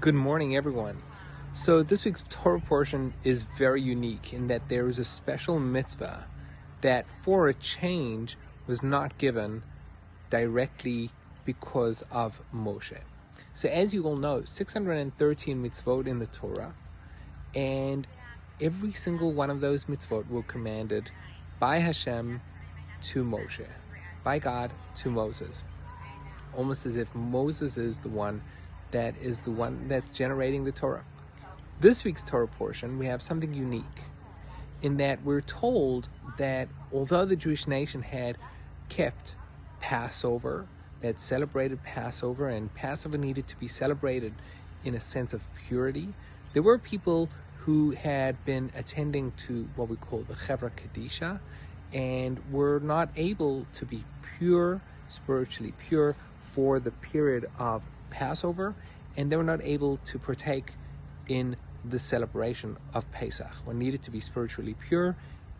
Good morning, everyone. So this week's Torah portion is very unique in that there is a special mitzvah that, for a change, was not given directly because of Moshe. So as you all know, 613 mitzvot in the Torah, and every single one of those mitzvot were commanded by Hashem to Moshe, by God to Moses. Almost as if Moses is the one that's generating the Torah. This week's Torah portion, we have something unique in that we're told that although the Jewish nation had kept Passover, they had celebrated Passover, and Passover needed to be celebrated in a sense of purity, there were people who had been attending to what we call the Chevra Kadisha and were not able to be pure, spiritually pure, for the period of Passover, and they were not able to partake in the celebration of Pesach. One needed to be spiritually pure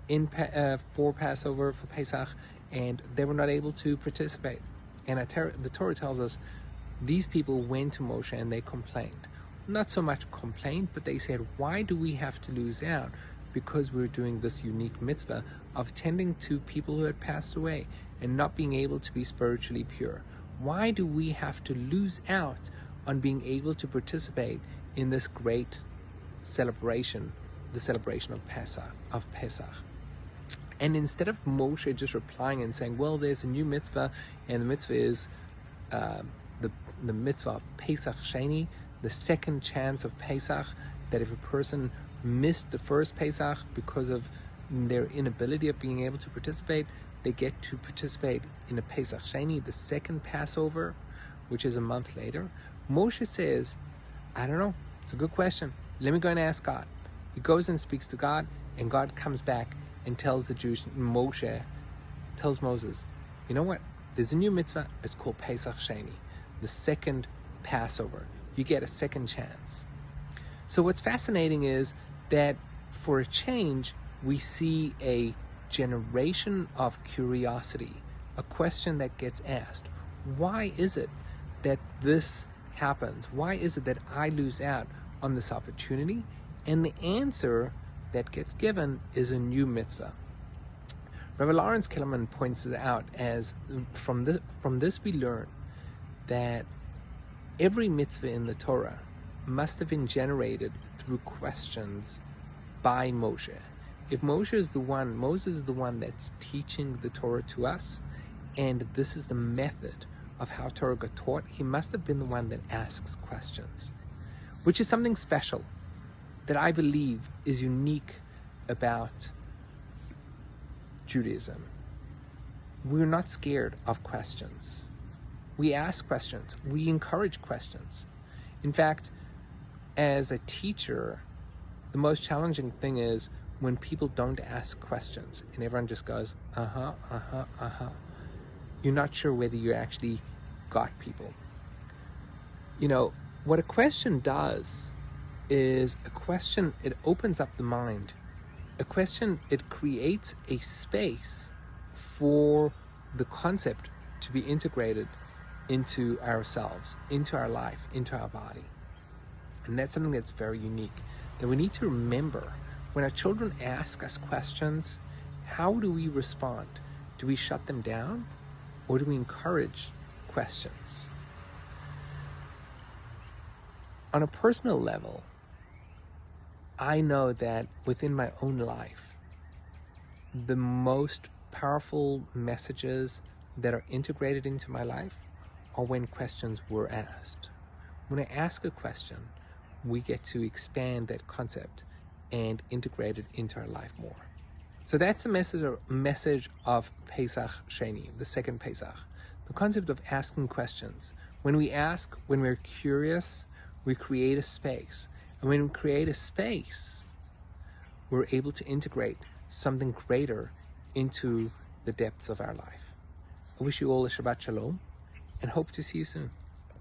for Passover, for Pesach, and they were not able to participate. And the Torah tells us these people went to Moshe and they complained. Not so much complained, but they said, why do we have to lose out? Because we're doing this unique mitzvah of tending to people who had passed away and not being able to be spiritually pure. Why do we have to lose out on being able to participate in this great celebration, the celebration of Pesach? And instead of Moshe just replying and saying, well, there's a new mitzvah, and the mitzvah is the mitzvah of Pesach Sheni, the second chance of Pesach, that if a person missed the first Pesach because of their inability of being able to participate, they get to participate in a Pesach Sheni, the second Passover, which is a month later. Moshe says, I don't know, it's a good question. Let me go and ask God. He goes and speaks to God, and God comes back and tells tells Moses, you know what? There's a new mitzvah, it's called Pesach Sheni, the second Passover. You get a second chance. So what's fascinating is that for a change, we see a generation of curiosity, a question that gets asked. Why is it that this happens? Why is it that I lose out on this opportunity? And the answer that gets given is a new mitzvah. Rabbi Lawrence Kellerman points it out as from this we learn that every mitzvah in the Torah must have been generated through questions by Moshe. If Moses is the one that's teaching the Torah to us, and this is the method of how Torah got taught, he must have been the one that asks questions, which is something special that I believe is unique about Judaism. We're not scared of questions. We ask questions. We encourage questions. In fact, as a teacher, the most challenging thing is when people don't ask questions and everyone just goes, you're not sure whether you actually got people. You know, what a question does is it opens up the mind. A question, it creates a space for the concept to be integrated into ourselves, into our life, into our body. And that's something that's very unique, that we need to remember. When our children ask us questions, how do we respond? Do we shut them down, or do we encourage questions? On a personal level, I know that within my own life, the most powerful messages that are integrated into my life are when questions were asked. When I ask a question, we get to expand that concept and integrate it into our life more. So that's the message of Pesach Sheni, the second Pesach. The concept of asking questions. When we ask, when we're curious, we create a space. And when we create a space, we're able to integrate something greater into the depths of our life. I wish you all a Shabbat Shalom and hope to see you soon.